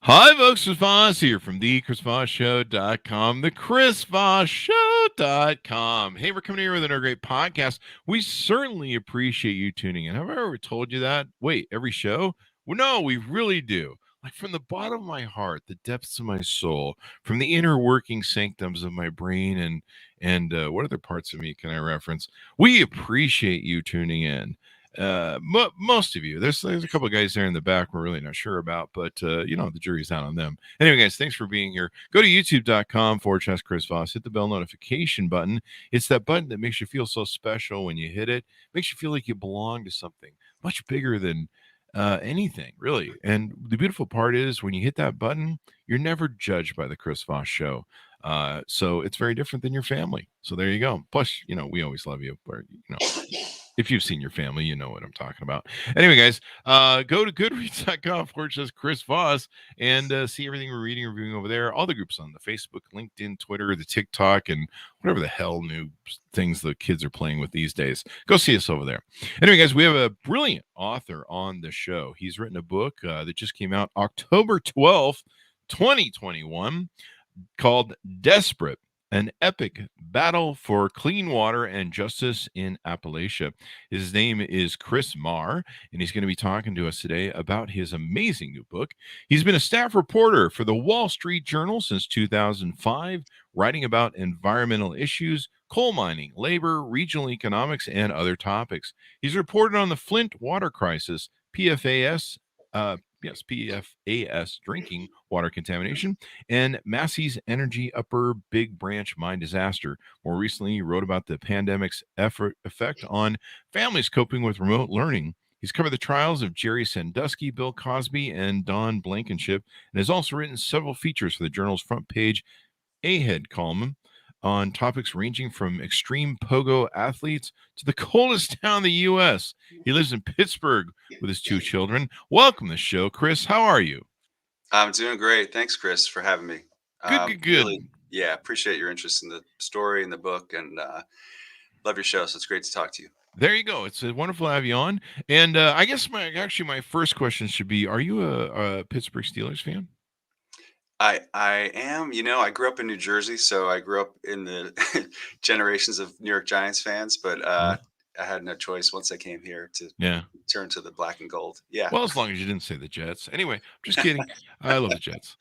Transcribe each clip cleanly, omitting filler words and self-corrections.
Hi, folks. Chris Voss here from the ChrisVossShow.com, the ChrisVossShow.com. Hey, we're coming here with another great podcast. We certainly appreciate you tuning in. Have I ever told you that? Wait, every show? Well, no, we really do. Like from the bottom of my heart, the depths of my soul, from the inner working sanctums of my brain, and what other parts of me can I reference? We appreciate you tuning in. Most of you, there's a couple of guys there in the back we're really not sure about, but the jury's out on them. Anyway, guys, thanks for being here. Go to youtube.com/Chris Voss, hit the bell notification button. It's that button that makes you feel so special when you hit it, makes you feel like you belong to something much bigger than anything, really. And the beautiful part is when you hit that button, you're never judged by the Chris Voss Show. So it's very different than your family. So there you go. Plus, we always love you. If you've seen your family, you know what I'm talking about. Anyway, guys, go to goodreads.com/Chris Voss and see everything we're reading and reviewing over there. All the groups on the Facebook, LinkedIn, Twitter, the TikTok, and whatever the hell new things the kids are playing with these days. Go see us over there. Anyway, guys, we have a brilliant author on the show. He's written a book that just came out October 12th, 2021, called Desperate: An Epic Battle for Clean Water and Justice in Appalachia. His name is Kris Maher, and he's going to be talking to us today about his amazing new book. He's been a staff reporter for the Wall Street Journal since 2005, writing about environmental issues, coal mining, labor, regional economics, and other topics. He's reported on the Flint water crisis, PFAS, drinking water contamination, and Massey's Energy Upper Big Branch mine disaster. More recently, he wrote about the pandemic's effect on families coping with remote learning. He's covered the trials of Jerry Sandusky, Bill Cosby, and Don Blankenship, and has also written several features for the journal's front page A-head column on topics ranging from extreme pogo athletes to the coldest town in the U.S. He lives in Pittsburgh with his two children. Welcome to the show, Kris. How are you? I'm doing great. Thanks, Chris, for having me. Good. Really, appreciate your interest in the story and the book, and love your show. So it's great to talk to you. There you go. It's wonderful to have you on. And I guess my first question should be: are you a Pittsburgh Steelers fan? I am. I grew up in New Jersey, so I grew up in the generations of New York Giants fans. But Yeah. I had no choice once I came here to Yeah. turn to the black and gold. Yeah. Well, as long as you didn't say the Jets. Anyway, I'm just kidding. I love the Jets.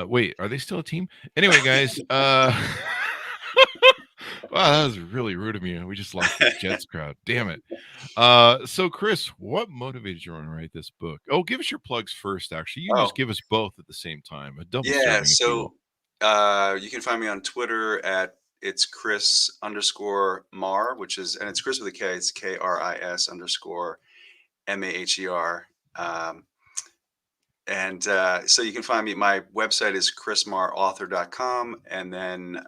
Wait, are they still a team? Anyway, guys. Wow, that was really rude of me. We just lost the Jets crowd. Damn it. So Kris, what motivated you to write this book? Oh, give us your plugs first, actually. You can just Oh, give us both at the same time. A double yeah. serving, if you will. So you can find me on Twitter at it's Chris_Maher, and it's Chris with a K. It's KRIS_MAHER. So you can find me. My website is chrismarauthor.com. And then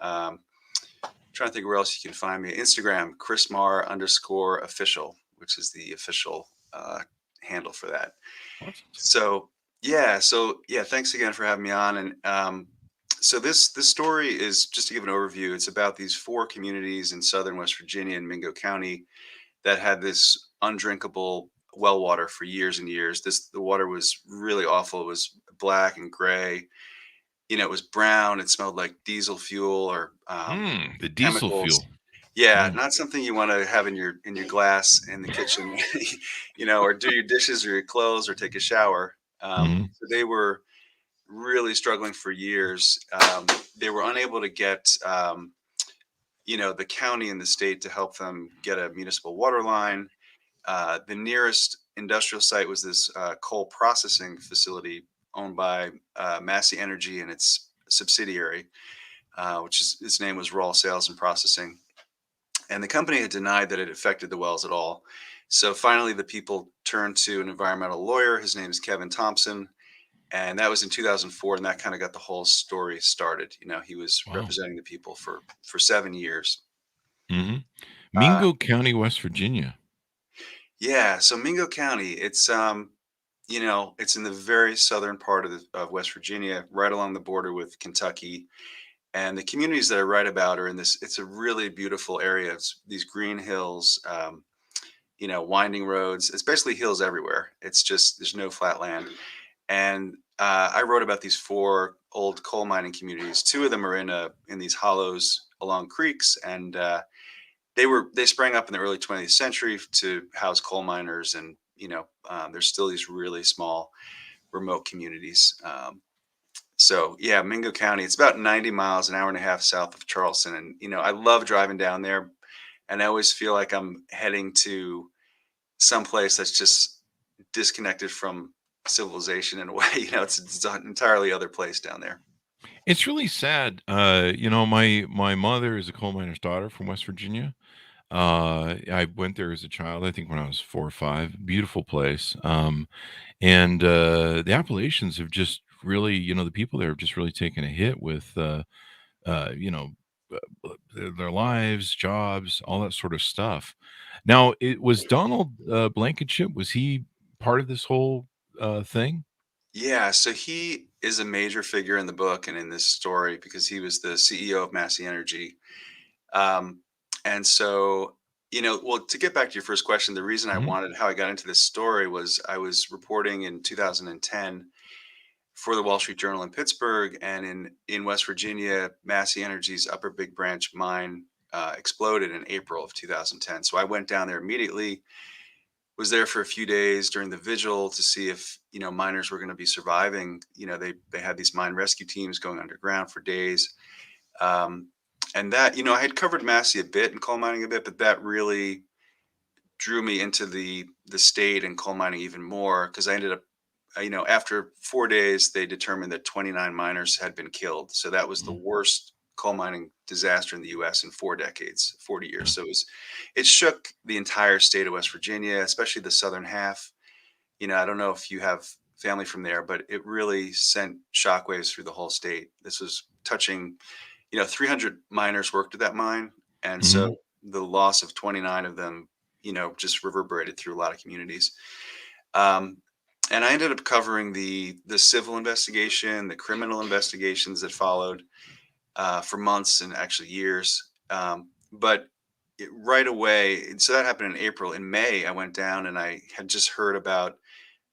trying to think where else you can find me. Instagram, chrismar_official, which is the official handle for that. Awesome. So yeah, thanks again for having me on. And so this story is, just to give an overview, it's about these four communities in southern West Virginia and Mingo County that had this undrinkable well water for years and years. The water was really awful. It was black and gray. It was brown. It smelled like diesel fuel or The diesel chemicals. fuel. Yeah, Mm. not something you want to have in your glass in the kitchen, or do your dishes or your clothes or take a shower. Mhm. So they were really struggling for years. They were unable to get the county and the state to help them get a municipal water line. The nearest industrial site was this coal processing facility owned by Massey Energy and its subsidiary, which is, its name was Raw Sales and Processing. And the company had denied that it affected the wells at all. So finally, the people turned to an environmental lawyer. His name is Kevin Thompson. And that was in 2004. And that kind of got the whole story started. He was Wow. representing the people for 7 years. Hmm. Uh, Mingo County, West Virginia. yeah. So Mingo County, it's it's in the very southern part of West Virginia, right along the border with Kentucky. And the communities that I write about are in this. It's a really beautiful area. It's these green hills, winding roads. It's basically hills everywhere. It's just, there's no flat land. And I wrote about these 4 old coal mining communities. 2 of them are in these hollows along creeks, and they sprang up in the early 20th century to house coal miners, and there's still these really small, remote communities. So yeah, Mingo County. It's about 90 miles, an hour and a half south of Charleston, and I love driving down there, and I always feel like I'm heading to some place that's just disconnected from civilization in a way. It's an entirely other place down there. It's really sad. My mother is a coal miner's daughter from West Virginia. I went there as a child, I think when I was 4 or 5. Beautiful place. And the Appalachians have just really, the people there have just really taken a hit with, uh, you know, their lives, jobs, all that sort of stuff. Now, it was Donald Blankenship. Was he part of this whole thing? Yeah, so he is a major figure in the book and in this story because he was the CEO of Massey Energy. Um, and so, well, to get back to your first question, the reason I Hmm. wanted how I got into this story was I was reporting in 2010 for the Wall Street Journal in Pittsburgh, and in West Virginia, Massey Energy's Upper Big Branch mine exploded in April of 2010. So I went down there immediately, was there for a few days during the vigil to see if miners were going to be surviving. They had these mine rescue teams going underground for days, um, and that I had covered Massey a bit and coal mining a bit, but that really drew me into the state and coal mining even more because I ended up, after 4 days, they determined that 29 miners had been killed. So that was the Hmm. worst coal mining disaster in the U.S. in 4 decades, 40 years. Yeah. So it shook the entire state of West Virginia, especially the southern half. I don't know if you have family from there, but it really sent shockwaves through the whole state. This was touching, 300 miners worked at that mine. And Hmm. so the loss of 29 of them, just reverberated through a lot of communities. Um, and I ended up covering the civil investigation, the criminal investigations that followed for months and actually years. But right away, so that happened in April. In May, I went down and I had just heard about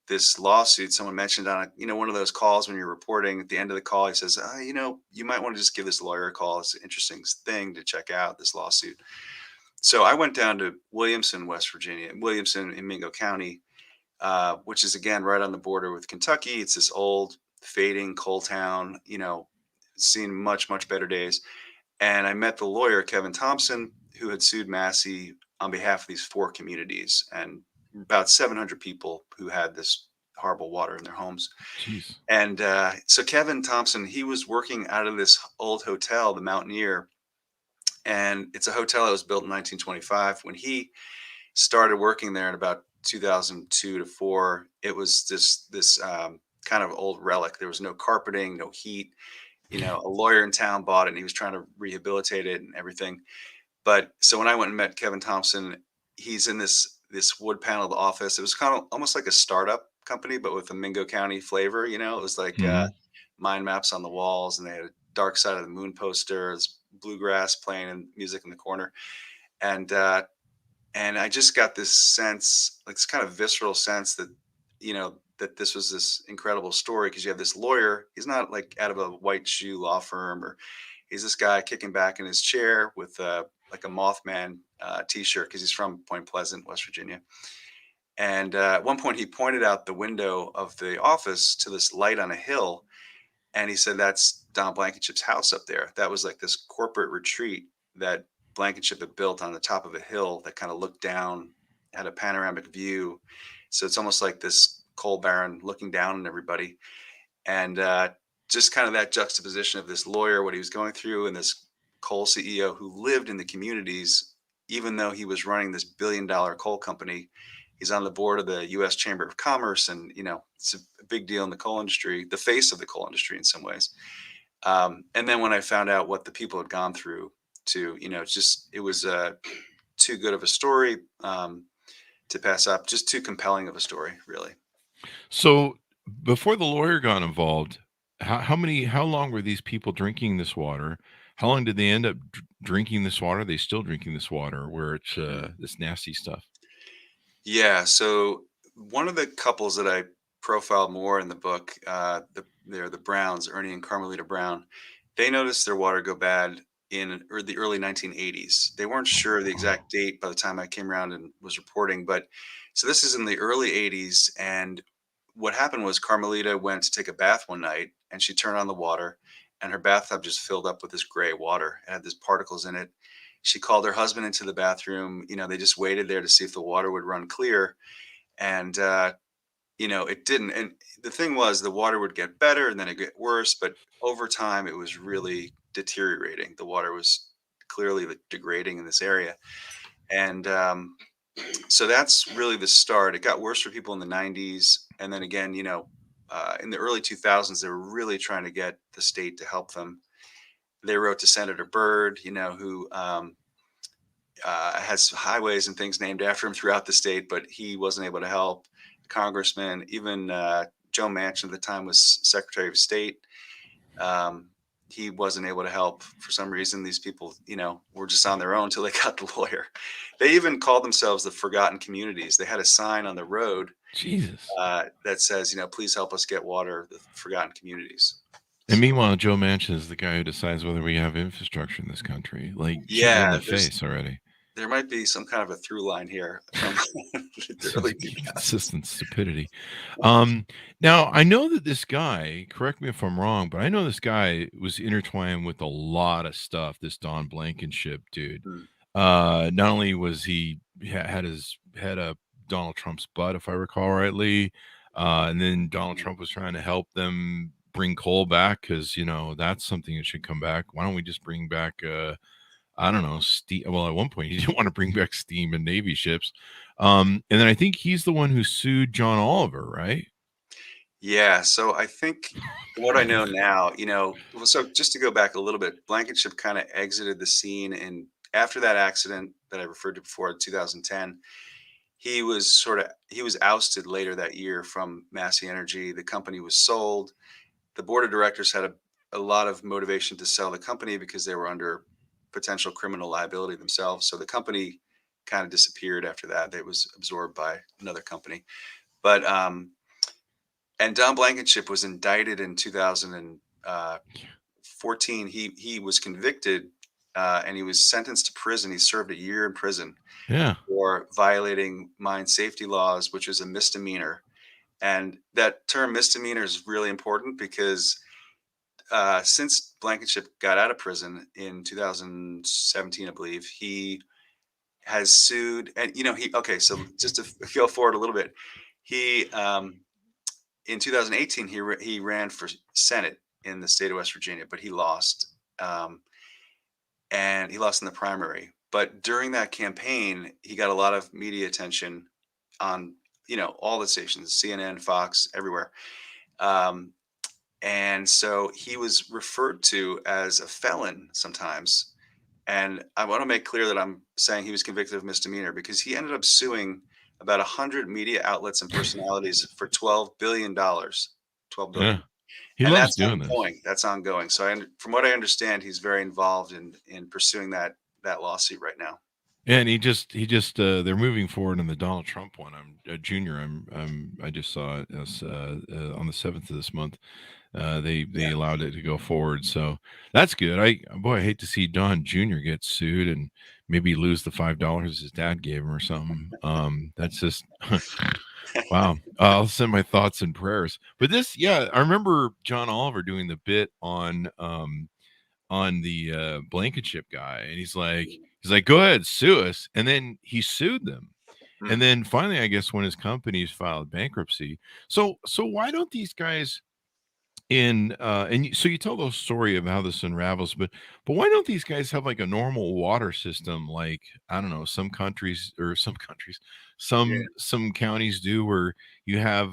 this lawsuit. Someone mentioned on one of those calls when you're reporting. At the end of the call, he says, you might want to just give this lawyer a call. It's an interesting thing to check out, this lawsuit. So I went down to Williamson, West Virginia, Williamson in Mingo County, which is again right on the border with Kentucky. It's this old, fading coal town, seen much, much better days. And I met the lawyer, Kevin Thompson, who had sued Massey on behalf of these 4 communities and about 700 people who had this horrible water in their homes. Jeez. And so Kevin Thompson, he was working out of this old hotel, the Mountaineer, and it's a hotel that was built in 1925. When he started working there in about 2002 to 4, it was this kind of old relic. There was no carpeting, no heat. A lawyer in town bought it and he was trying to rehabilitate it and everything. But so when I went and met Kevin Thompson, he's in this wood paneled office. It was kind of almost like a startup company, but with a Mingo County flavor. It was like Hmm. mind maps on the walls, and they had a Dark Side of the Moon poster, this bluegrass playing and music in the corner, and and I just got this sense, like this kind of visceral sense that that this was this incredible story because you have this lawyer. He's not like out of a white shoe law firm, or he's this guy kicking back in his chair with like a Mothman t-shirt because he's from Point Pleasant, West Virginia. And at one point, he pointed out the window of the office to this light on a hill, and he said, "That's Don Blankenship's house up there." That was like this corporate retreat that Blankenship had built on the top of a hill that kind of looked down, had a panoramic view. So it's almost like this coal baron looking down on everybody. And just kind of that juxtaposition of this lawyer, what he was going through, and this coal CEO who lived in the communities, even though he was running this $1 billion coal company. He's on the board of the U.S. Chamber of Commerce, and it's a big deal in the coal industry, the face of the coal industry in some ways. And then when I found out what the people had gone through, to it was too good of a story to pass up. Just too compelling of a story, really. So before the lawyer got involved, how long were these people drinking this water? How long did they end up drinking this water? Are they still drinking this water where it's Mhm. this nasty stuff? Yeah. So one of the couples that I profiled more in the book. They're the Browns, Ernie and Carmelita Brown. They noticed their water go bad in the early 1980s. They weren't sure of the Oh, exact date by the time I came around and was reporting, but so this is in the early 80s. And what happened was Carmelita went to take a bath one night and she turned on the water and her bathtub just filled up with this gray water. It had these particles in it. She called her husband into the bathroom. They just waited there to see if the water would run clear. And it didn't. And the thing was, the water would get better and then it get worse. But over time, it was really deteriorating. The water was clearly degrading in this area. And so that's really the start. It got worse for people in the 90s. And then again, in the early 2000s, they were really trying to get the state to help them. They wrote to Senator Byrd, who has highways and things named after him throughout the state, but he wasn't able to help. Congressman, even Joe Manchin at the time was Secretary of State. He wasn't able to help for some reason. These people, were just on their own until they got the lawyer. They even called themselves the Forgotten Communities. They had a sign on the road Jesus. that says, please help us get water, the Forgotten Communities. And meanwhile, Joe Manchin is the guy who decides whether we have infrastructure in this country. Like, shoot me in the face already. There might be some kind of a through line here from the early 2000s. Consistent stupidity. Now, I know that this guy, correct me if I'm wrong, but I know this guy was intertwined with a lot of stuff, this Don Blankenship dude. Not only was he had his head up Donald Trump's butt, if I recall rightly, and then Donald Trump was trying to help them bring coal back because, that's something that should come back. Why don't we just bring back I don't know, steam. Well, at one point he didn't want to bring back steam and Navy ships. And then I think he's the one who sued John Oliver, right? Yeah. So I think what I know now, so just to go back a little bit, Blankenship kind of exited the scene. And after that accident that I referred to before, 2010, he was ousted later that year from Massey Energy. The company was sold. The board of directors had a lot of motivation to sell the company because they were under potential criminal liability themselves. So the company kind of disappeared after that. It was absorbed by another company. But and Don Blankenship was indicted in 2014. He was convicted and he was sentenced to prison. He served a year in prison for violating mine safety laws, which is a misdemeanor. And that term misdemeanor is really important because since Blankenship got out of prison in 2017, I believe, he has sued. And, so just to go forward a little bit, he, in 2018, he ran for Senate in the state of West Virginia, but he lost. And he lost in the primary. But during that campaign, he got a lot of media attention on, all the stations, CNN, Fox, everywhere. And so he was referred to as a felon sometimes. And I want to make clear that I'm saying he was convicted of misdemeanor because he ended up suing about 100 media outlets and personalities for $12 billion. $12 billion. Yeah. He and loves that's doing ongoing. That's ongoing. So from what I understand, he's very involved in pursuing that lawsuit right now. Yeah, and he just they're moving forward on the Donald Trump one. I'm Junior. I just saw it as on the 7th of this month. They allowed it to go forward, so that's good. I hate to see Don Jr. get sued and maybe lose the $5 his dad gave him or something. That's just wow. I'll send my thoughts and prayers. But I remember John Oliver doing the bit on the Blankenship guy, and he's like, go ahead, sue us, and then he sued them. And then finally, I guess when his companies filed bankruptcy, so why don't these guys so you tell the story of how this unravels, but why don't these guys have like a normal water system, like, I don't know, some counties do, where you have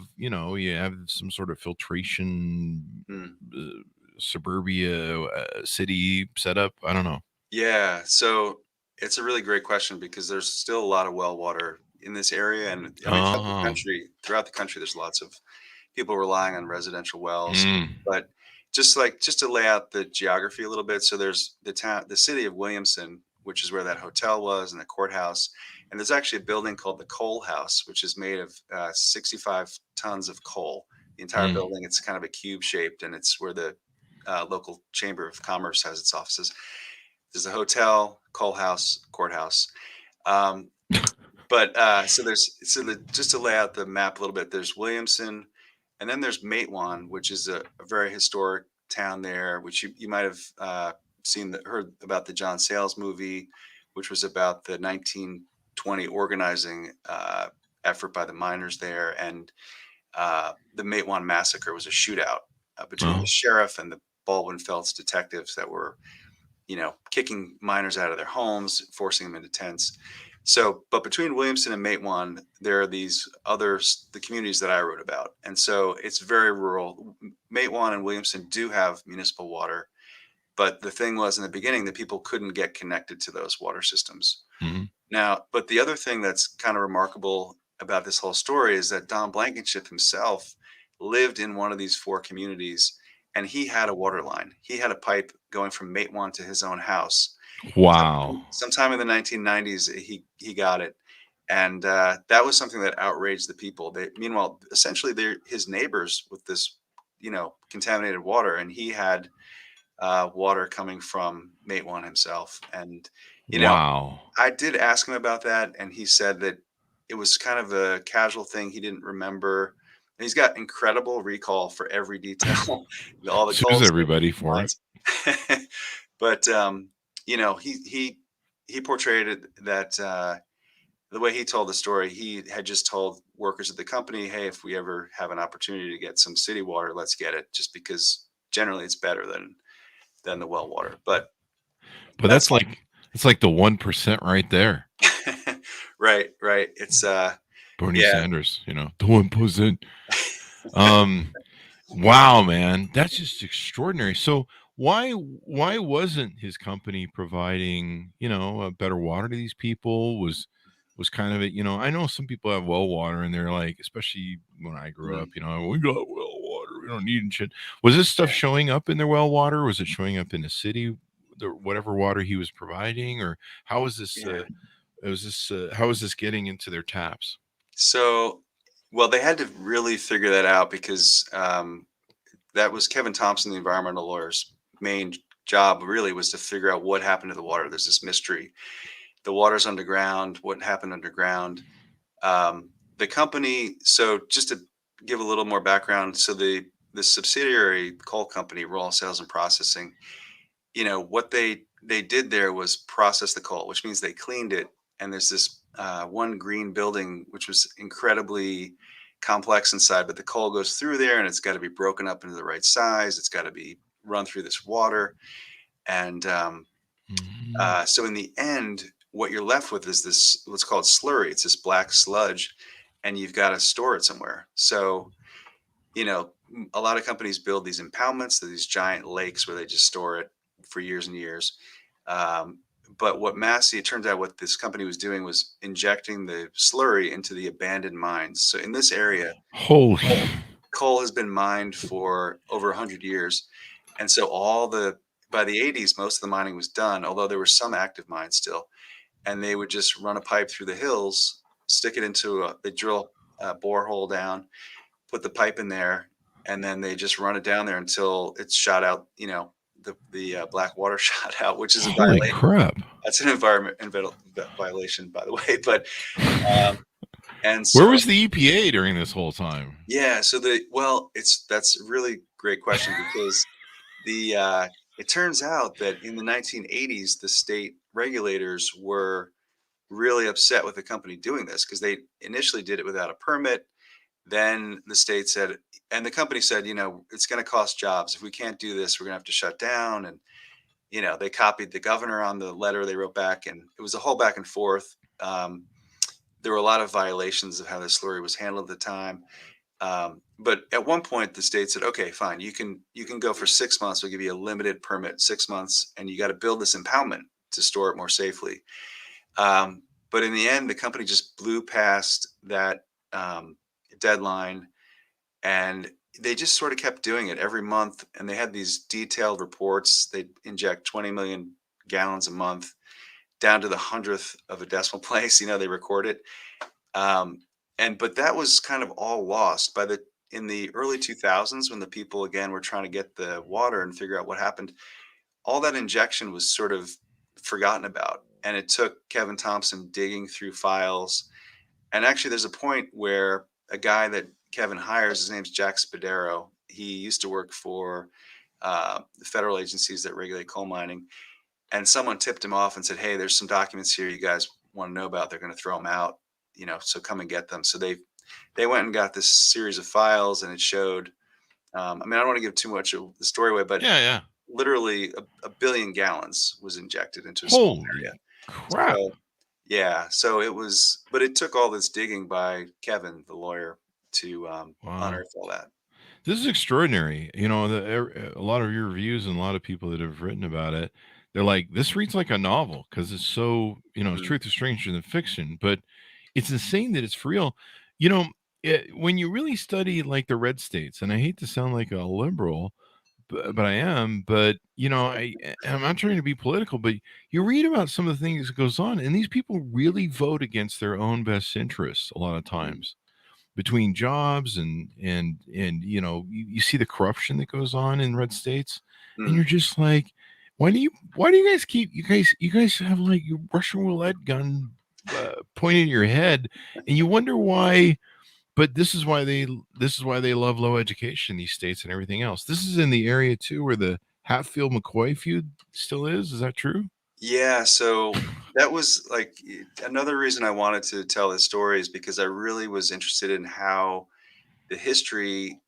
some sort of filtration suburbia city setup? I don't know. Yeah, so it's a really great question because there's still a lot of well water in this area, and I mean throughout the country there's lots of people relying on residential wells. But just to lay out the geography a little bit, so there's the city of Williamson, which is where that hotel was and the courthouse. And there's actually a building called the Coal House, which is made of 65 tons of coal. The entire Mm. building, it's kind of a cube shaped, and it's where the local Chamber of Commerce has its offices. There's a hotel, coal house, courthouse. Just to lay out the map a little bit, there's Williamson, and then there's Matewan, which is a very historic town there, which you might have heard about the John Sayles movie, which was about the 1920 organizing effort by the miners there. And the Matewan massacre was a shootout between the sheriff and the Baldwin Felts detectives that were, kicking miners out of their homes, forcing them into tents. So, but between Williamson and Matewan, there are these the communities that I wrote about. And so it's very rural. Matewan and Williamson do have municipal water. But the thing was, in the beginning, the people couldn't get connected to those water systems. Mm-hmm. Now, but the other thing that's kind of remarkable about this whole story is that Don Blankenship himself lived in one of these 4 communities, and he had a water line. He had a pipe going from Matewan to his own house. Wow. Sometime in the 1990s, he got it. And that was something that outraged the people. Meanwhile, essentially, they're his neighbors with this, contaminated water. And he had water coming from Matewan himself. And, Wow. I did ask him about that. And he said that it was kind of a casual thing. He didn't remember. And he's got incredible recall for every detail. All the Sues calls, everybody for it. But he portrayed it that the way he told the story, he had just told workers at the company, "Hey, if we ever have an opportunity to get some city water, let's get it," just because generally it's better than the well water. But that's like the 1% right there. right. It's Bernie Sanders, the 1%. Wow, man, that's just extraordinary. So why wasn't his company providing, a better water to these people? Was kind of it, I know some people have well water and they're like, especially when I grew up, we got well water, we don't need shit. Was this stuff showing up in their well water? Was it showing up in the city, whatever water he was providing, or how was this? How was this getting into their taps? So, well, they had to really figure that out because that was Kevin Thompson, the environmental lawyer's main job. Really, was to figure out what happened to the water. There's this mystery. The water's underground. What happened underground? The company. So, just to give a little more background, so the subsidiary coal company, Raw Sales and Processing, what they did there was process the coal, which means they cleaned it. And there's this one green building, which was incredibly complex inside, but the coal goes through there and it's got to be broken up into the right size. It's got to be run through this water. And so in the end, what you're left with is this, what's called slurry. It's this black sludge, and you've got to store it somewhere. So, a lot of companies build these impoundments, these giant lakes where they just store it for years and years. But it turns out what this company was doing was injecting the slurry into the abandoned mines. So in this area, coal has been mined for over 100 years. And so by the 80s, most of the mining was done, although there were some active mines still. And they would just run a pipe through the hills, stick it into they drill a borehole down, put the pipe in there, and then they just run it down there until it's shot out, the black water shot out, which is a violation. Crap. That's an environmental violation, by the way. But and so, where was the EPA during this whole time? Yeah, so that's a really great question because it turns out that in the 1980s, the state regulators were really upset with the company doing this because they initially did it without a permit. Then the state said, and the company said, it's going to cost jobs. If we can't do this, we're going to have to shut down. And, they copied the governor on the letter they wrote back, and it was a whole back and forth. There were a lot of violations of how the slurry was handled at the time. But at one point, the state said, okay, fine, you can go for 6 months. We'll give you a limited permit, 6 months, and you got to build this impoundment to store it more safely. But in the end, the company just blew past that deadline, and they just sort of kept doing it every month. And they had these detailed reports. They'd inject 20 million gallons a month down to the hundredth of a decimal place. They record it. But that was kind of all lost in the early 2000s, when the people again were trying to get the water and figure out what happened. All that injection was sort of forgotten about. And it took Kevin Thompson digging through files. And actually, there's a point where a guy that Kevin hires, his name's Jack Spadaro. He used to work for the federal agencies that regulate coal mining. And someone tipped him off and said, "Hey, there's some documents here you guys want to know about. They're going to throw them out, so come and get them." So they went and got this series of files, and it showed. I don't want to give too much of the story away, but Yeah. literally a billion gallons was injected into a small Holy area. crap. So, yeah. So it was, but it took all this digging by Kevin, the lawyer, to Wow. unearth all that. This is extraordinary. A lot of your reviews and a lot of people that have written about it, they're like, this reads like a novel because it's so, Mhm. truth is stranger than fiction, but it's insane that it's for real. When you really study like the red states, and I hate to sound like a liberal, but I am, but I'm not trying to be political, but you read about some of the things that goes on, and these people really vote against their own best interests a lot of times between jobs and you see the corruption that goes on in red states, and you're just like, why do you guys keep you guys have like your Russian roulette gun pointed at your head, and you wonder why. But this is why they love low education, these states and everything else. This is in the area too where the Hatfield McCoy feud still is that true? Yeah. So that was like another reason I wanted to tell this story, is because I really was interested in how the history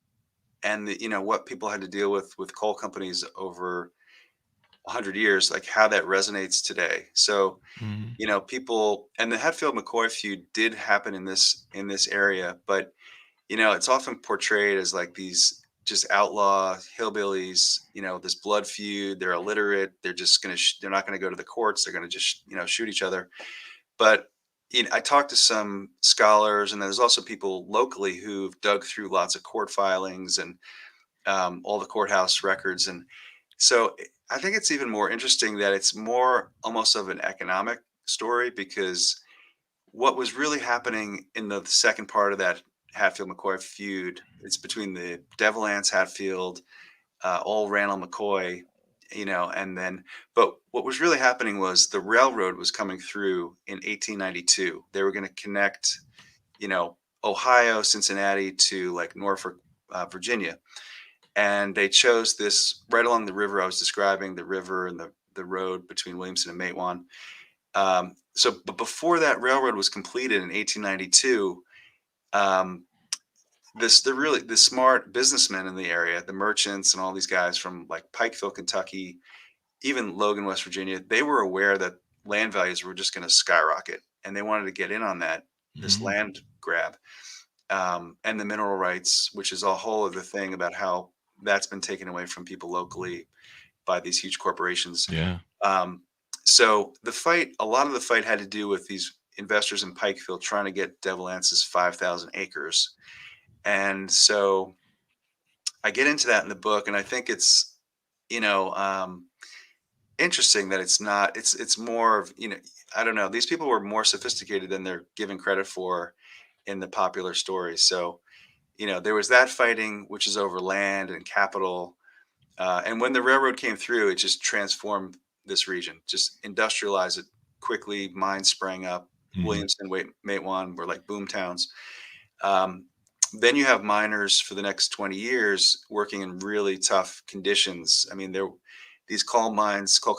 and what people had to deal with coal companies over 100 years, like how that resonates today. So Mhm. people, and the Hatfield McCoy feud did happen in this area, but it's often portrayed as like these just outlaw hillbillies, this blood feud. They're illiterate. They're just they're not gonna go to the courts. They're gonna just shoot each other. But I talked to some scholars, and there's also people locally who've dug through lots of court filings and all the courthouse records. And so I think it's even more interesting that it's more almost of an economic story, because what was really happening in the second part of that Hatfield McCoy feud, it's between the Devil Anse Hatfield, old Randall McCoy, and then, but what was really happening was the railroad was coming through in 1892. They were going to connect, Ohio, Cincinnati to like Norfolk, Virginia. And they chose this right along the river I was describing, the river and the road between Williamson and Matewan. But before that railroad was completed in 1892, um, the smart businessmen in the area, the merchants and all these guys from like Pikeville, Kentucky, even Logan, West Virginia, they were aware that land values were just going to skyrocket, and they wanted to get in on this Mhm. land grab, and the mineral rights, which is a whole other thing about how that's been taken away from people locally by these huge corporations. Yeah. Um, a lot of the fight had to do with these investors in Pikeville trying to get Devil Anse's 5,000 acres. And so I get into that in the book, and I think it's, you know, um, interesting that it's more of, I don't know, these people were more sophisticated than they're given credit for in the popular story. So, there was that fighting, which is over land and capital. And when the railroad came through, it just transformed this region, just industrialized it quickly. Mines sprang up. Mhm. Williamson, Matewan were like boom towns. Um, then you have miners for the next 20 years working in really tough conditions. I mean, these coal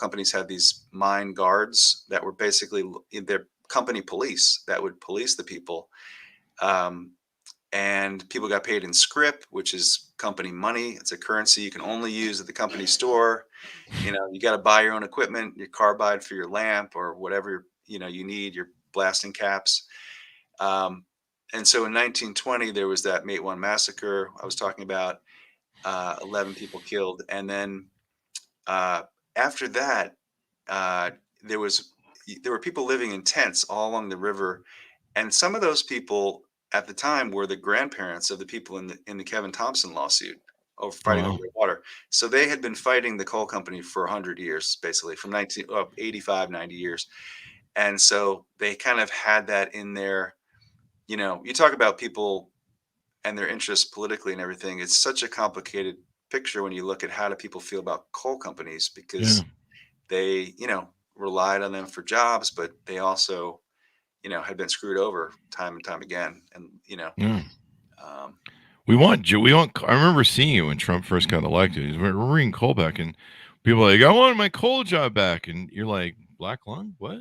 companies had these mine guards that were basically their company police that would police the people. Um, and people got paid in scrip, which is company money. It's a currency you can only use at the company store. You got to buy your own equipment, your carbide for your lamp or whatever you need, your blasting caps. Um, and so in 1920, there was that Matewan massacre I was talking about. 11 people killed, and then uh, after that, uh, there was there were people living in tents all along the river, and some of those people at the time were the grandparents of the people in the Kevin Thompson lawsuit. over Oh, fighting over wow. their water. So they had been fighting the coal company for 100 years, basically from 85, 90 years. And so they kind of had that in there. You talk about people and their interests politically and everything. It's such a complicated picture when you look at how do people feel about coal companies, Yeah. because they, relied on them for jobs, but they also, had been screwed over time and time again. And, Yeah. um, I remember seeing it when Trump first got elected. He's, we're bringing coal back, and people are like, I want my coal job back, and you're like, black lung, what?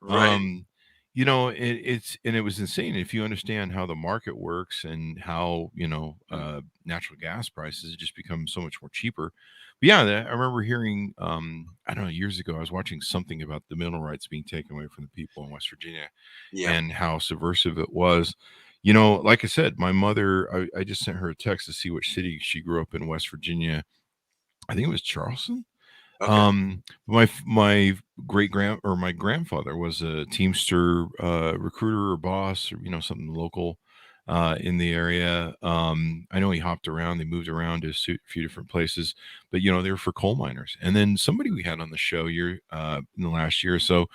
right. Um, it was insane. If you understand how the market works and how Mm. natural gas prices, it just becomes so much more cheaper. But yeah, I remember hearing, I don't know, years ago, I was watching something about the mineral rights being taken away from the people in West Virginia Yeah. and how subversive it was. Like I said, my mother, I just sent her a text to see which city she grew up in, West Virginia. I think it was Charleston. Okay. My my grandfather was a Teamster recruiter or boss, or something local in the area. I know he hopped around; they moved around to a few different places, but they were for coal miners. And then somebody we had on the show in the last year or so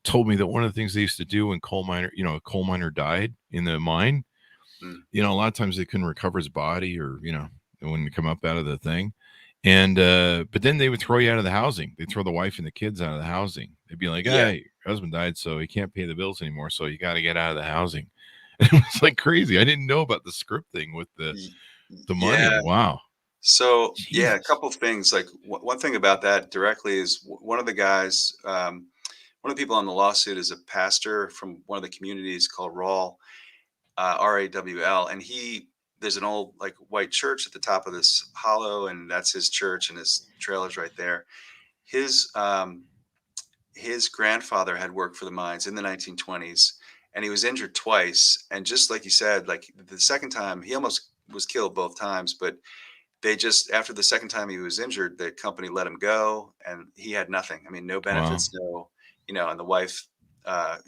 told me that one of the things they used to do when a coal miner died in the mine, Mm. a lot of times they couldn't recover his body, or it wouldn't come up out of the thing. And but then they would throw you out of the housing. They'd throw the wife and the kids out of the housing. They'd be like, Yeah. hey, your husband died, so he can't pay the bills anymore, so you got to get out of the housing. And it was like crazy. I didn't know about the script thing with the Y- money. Yeah. Wow. So, yeah, a Jesus. couple things. Like one thing about that directly is one of the guys, one of the people on the lawsuit is a pastor from one of the communities called Rawl, Rawl, and there's an old like white church at the top of this hollow, and that's his church, and his trailer's right there. His his grandfather had worked for the mines in the 1920s, and he was injured twice. And just like you said, like the second time, he almost was killed both times, but they just after the second time he was injured, the company let him go, and he had nothing. I mean, no Wow. benefits, no, and the wife,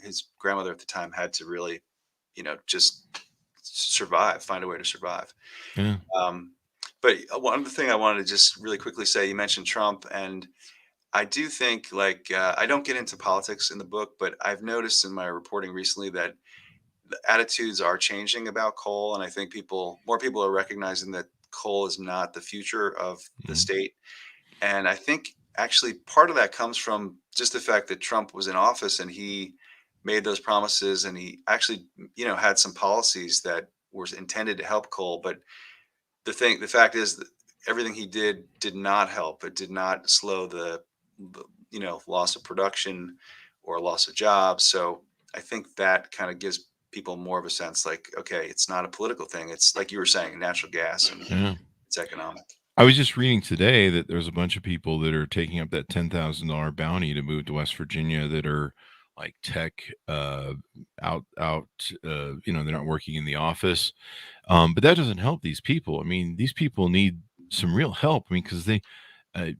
his grandmother at the time, had to really, just survive, find a way to survive. Yeah. Um, but one other thing I wanted to just really quickly say, you mentioned Trump, and I do think like I don't get into politics in the book, but I've noticed in my reporting recently that the attitudes are changing about coal, and I think more people are recognizing that coal is not the future of the Mhm. state. And I think actually part of that comes from just the fact that Trump was in office and he made those promises, and he actually, had some policies that were intended to help coal. But the fact is that everything he did not help. It did not slow the loss of production or loss of jobs. So I think that kind of gives people more of a sense like, okay, it's not a political thing. It's like you were saying, natural gas, and Yeah. it's economic. I was just reading today that there's a bunch of people that are taking up that $10,000 bounty to move to West Virginia that are like tech out they're not working in the office. But that doesn't help these people. I mean, these people need some real help. I mean, because uh,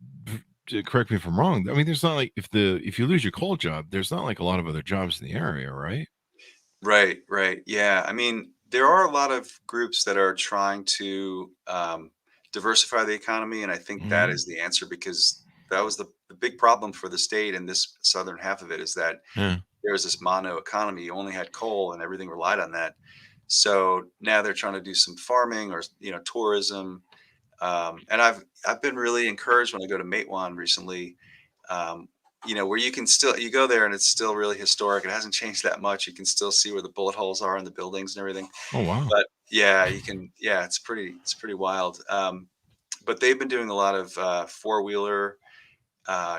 correct me if I'm wrong. I mean, there's not like if you lose your coal job, there's not like a lot of other jobs in the area, right? Right, right. Yeah. I mean, there are a lot of groups that are trying to diversify the economy. And I think that Hmm. is the answer, because that was the big problem for the state and this southern half of it, is that Yeah. there's this mono economy. You only had coal and everything relied on that. So now they're trying to do some farming or, tourism. And I've been really encouraged when I go to Matewan recently, um, where you go there and it's still really historic. It hasn't changed that much. You can still see where the bullet holes are in the buildings and everything. Oh wow. But yeah, yeah, it's pretty wild. But they've been doing a lot of four-wheeler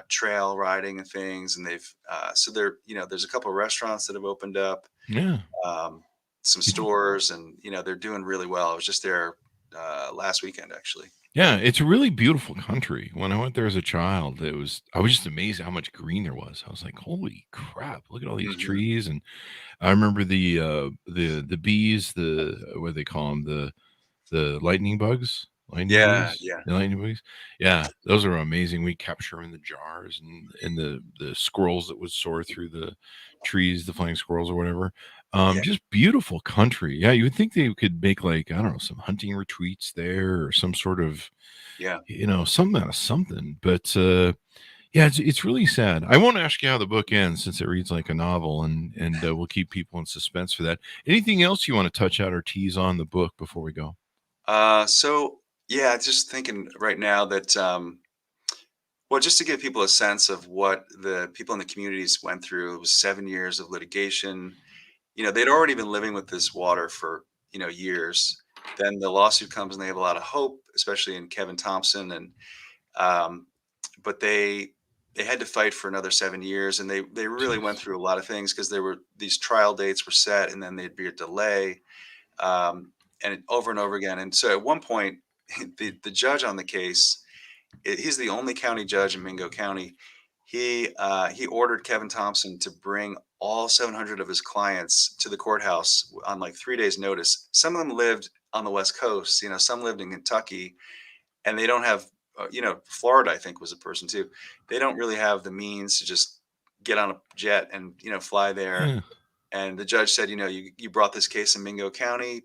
trail riding and things, and so there's a couple of restaurants that have opened up, Yeah. um, some You know, stores, and they're doing really well. I was just there last weekend, actually. yeah, it's a really beautiful country. When I went there as a child, I was just amazed how much green there was. I was like, "Holy crap, look at all these Hmm. trees." And I remember the bees, what do they call them? The lightning bugs, lightning Yeah, bees, yeah. the lightning bugs. Yeah, those are amazing. We capture 'em in the jars, and the squirrels that would soar through the trees, the flying squirrels or whatever. Yeah. Just beautiful country. Yeah, you would think they could make like, I don't know, some hunting retreats there or some sort of, Yeah. something out of something. But yeah, it's really sad. I won't ask you how the book ends since it reads like a novel, and we'll keep people in suspense for that. Anything else you want to touch out or tease on the book before we go? So yeah, just thinking right now that well, just to give people a sense of what the people in the communities went through, it was 7 years of litigation. They'd already been living with this water for years. Then the lawsuit comes, and they have a lot of hope, especially in Kevin Thompson, and um, but they had to fight for another 7 years, and they really went Jeez. through a lot of things because there were these trial dates were set, and then there'd be a delay, over and over again. And so at one point, the judge on the case, he's the only county judge in Mingo County. He ordered Kevin Thompson to bring all 700 of his clients to the courthouse on like 3 days' notice. Some of them lived on the West Coast, some lived in Kentucky, and they don't have, Florida, I think, was a person too. They don't really have the means to just get on a jet and fly there. Yeah. And the judge said, you brought this case in Mingo County.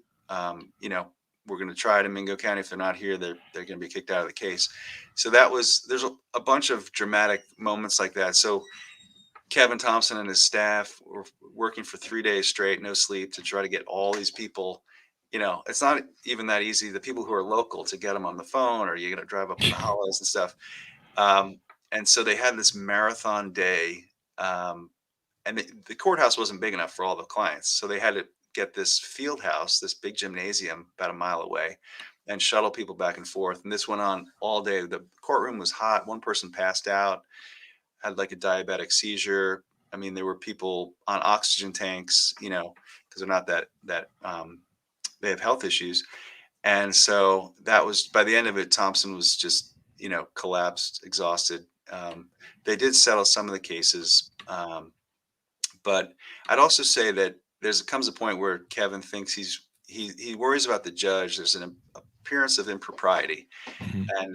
We're going to try it in Mingo County. If they're not here, they're going to be kicked out of the case. So there's a bunch of dramatic moments like that. So Kevin Thompson and his staff were working for 3 days straight, no sleep, to try to get all these people. It's not even that easy. The people who are local, to get them on the phone, or you got to drive up in the hollows and stuff. Um, and so they had this marathon day. And the courthouse wasn't big enough for all the clients, so they had to get this field house, this big gymnasium about a mile away, and shuttle people back and forth. And this went on all day. The courtroom was hot. One person passed out, had like a diabetic seizure. I mean, there were people on oxygen tanks, because they're not they have health issues. And so that was, by the end of it, Thompson was just, collapsed, exhausted. They did settle some of the cases. But I'd also say that comes a point where Kevin thinks he worries about the judge. There's an appearance of impropriety, Mhm. and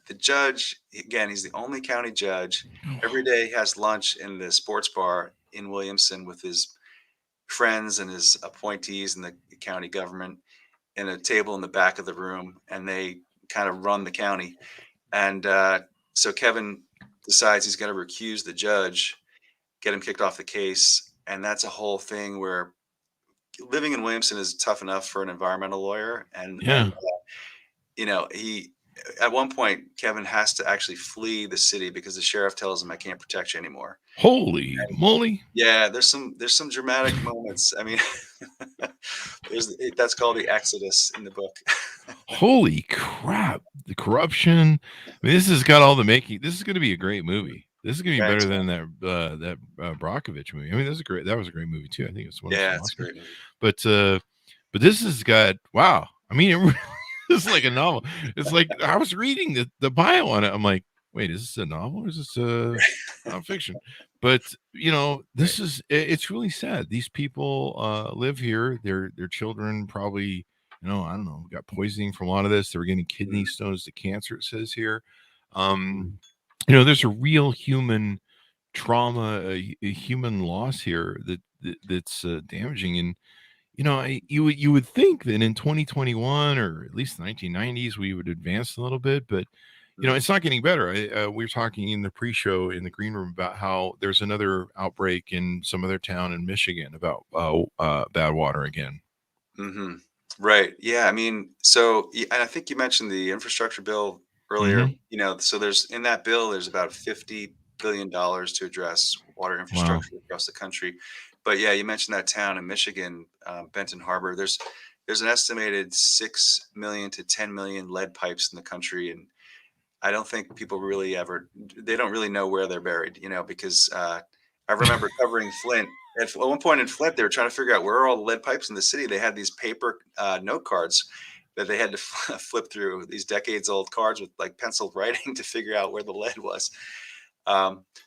the judge, again, he's the only county judge. Every day he has lunch in the sports bar in Williamson with his friends and his appointees in the county government, in a table in the back of the room, and they kind of run the county. And so Kevin decides he's going to recuse the judge, get him kicked off the case. And that's a whole thing where living in Williamson is tough enough for an environmental lawyer. And Yeah. he, at one point, Kevin has to actually flee the city because the sheriff tells him, "I can't protect you anymore." Holy moly. Yeah, there's some dramatic moments. I mean, that's called the Exodus in the book. Holy crap. The corruption. I mean, this has got all the making. This is going to be a great movie. This is going to be better Thanks, than man. that Brockovich movie. I mean, that was a great movie too. I think it's one of Yeah, some it's a Oscars. great movie. But this has got, wow. I mean, it really is like a novel. It's like I was reading the bio on it. I'm like, wait, is this a novel or is this nonfiction? But Right. it's really sad. These people live here. Their children probably, I don't know, got poisoning from a lot of this. They were getting kidney Mhm. stones to cancer, it says here. There's a real human trauma, a human loss here that's damaging. And you would think that in 2021 or at least the 1990s we would advance a little bit, but Mhm. it's not getting better. We were talking in the pre-show in the green room about how there's another outbreak in some other town in Michigan about bad water again. Mhm. Right. Yeah. I mean, so and I think you mentioned the infrastructure bill earlier. Hmm. So there's in that bill, there's about $50 billion to address water Wow. infrastructure across the country. But yeah, you mentioned that town in Michigan, Benton Harbor. There's an estimated 6 million to 10 million lead pipes in the country, and I don't think people really ever they don't really know where they're buried, because I remember covering Flint. At one point in Flint, they were trying to figure out where are all the lead pipes in the city. They had these paper note cards that they had to flip through, these decades old cards with like penciled writing to figure out where the lead was.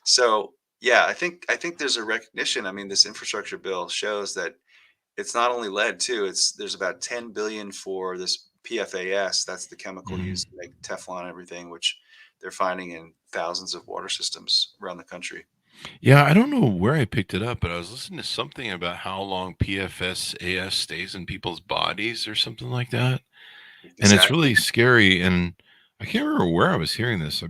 So yeah, I think there's a recognition. I mean, this infrastructure bill shows that it's not only lead too. There's about 10 billion for this PFAS. That's the chemical Mhm. used to make Teflon and everything, which they're finding in thousands of water systems around the country. Yeah, I don't know where I picked it up, but I was listening to something about how long PFSAS stays in people's bodies or something like that. And it's Exactly. really scary. And I can't remember where I was hearing this.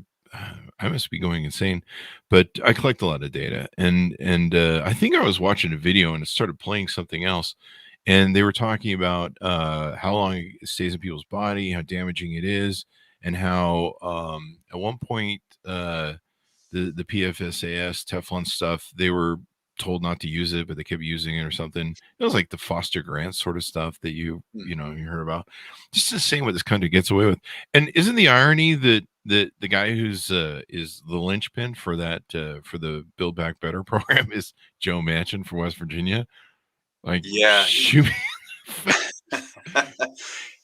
I must be going insane, but I collect a lot of data, and I think I was watching a video and it started playing something else, and they were talking about how long it stays in people's body, how damaging it is, and how at one point the PFSAS Teflon stuff, they were told not to use it, but they kept using it or something. It was like the Foster Grant sort of stuff that you heard about. Just the same what this country gets away with. And isn't the irony that the guy who's is the linchpin for that for the Build Back Better program is Joe Manchin from West Virginia? Like, Yeah, shoot.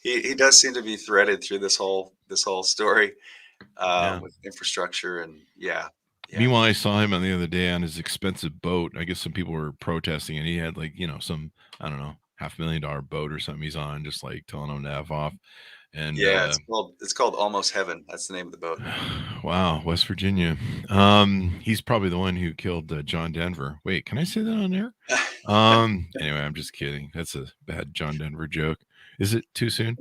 he does seem to be threaded through this whole story Yeah. with infrastructure and yeah. Meanwhile, I saw him on the other day on his expensive boat. I guess some people were protesting, and he had like some I don't know $500,000 boat or something he's on, just like telling them to f off. And Yeah, it's called Almost Heaven. That's the name of the boat. wow, West Virginia. He's probably the one who killed John Denver. Wait, can I say that on there? Anyway, I'm just kidding. That's a bad John Denver joke. Is it too soon?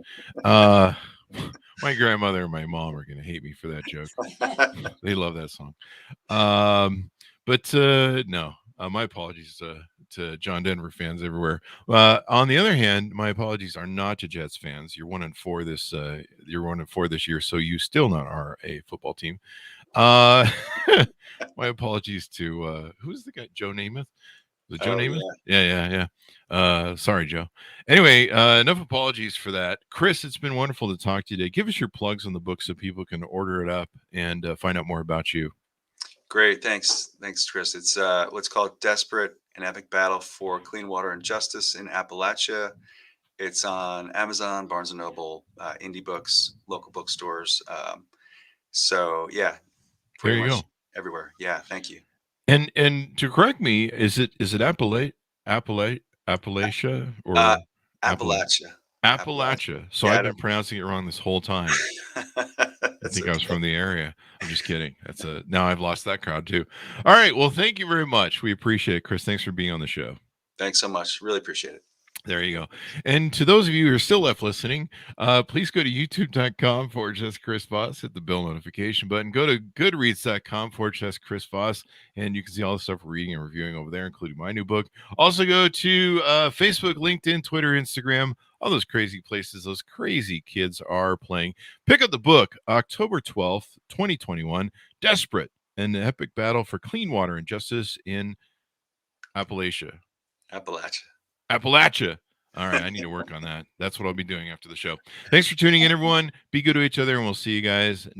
My grandmother and my mom are gonna hate me for that joke. They love that song. But no, my apologies to John Denver fans everywhere. On the other hand, my apologies are not to Jets fans. You're 1-4 this. You're 1-4 this year, so you still not are a football team. My apologies to who's the guy? Joe Namath. Was it Joe Namath? Yeah. Sorry, Joe. Anyway, enough apologies for that. Chris, it's been wonderful to talk to you today. Give us your plugs on the book so people can order it up and find out more about you. Great, thanks, Chris. It's what's called Desperate: An Epic Battle for Clean Water and Justice in Appalachia. It's on Amazon, Barnes and Noble, indie books, local bookstores. So yeah, There pretty you much go. everywhere. Yeah, thank you. And to correct me, is it Appalachia or Appalachia. Appalachia? So Yeah, I've been pronouncing it wrong this whole time. I think I was from the area. I'm just kidding. Now I've lost that crowd too. All right. Well, thank you very much. We appreciate it, Chris. Thanks for being on the show. Thanks so much. Really appreciate it. There you go. And to those of you who are still left listening, please go to youtube.com/Chris Voss, hit the bell notification button. Go to goodreads.com/Chris Voss, and you can see all the stuff we're reading and reviewing over there, including my new book. Also go to Facebook, LinkedIn, Twitter, Instagram, all those crazy places those crazy kids are playing. Pick up the book, October 12th, 2021, Desperate, an epic battle for clean water and justice in Appalachia. Appalachia. All right, I need to work on that. That's what I'll be doing after the show. Thanks for tuning in, everyone. Be good to each other, and we'll see you guys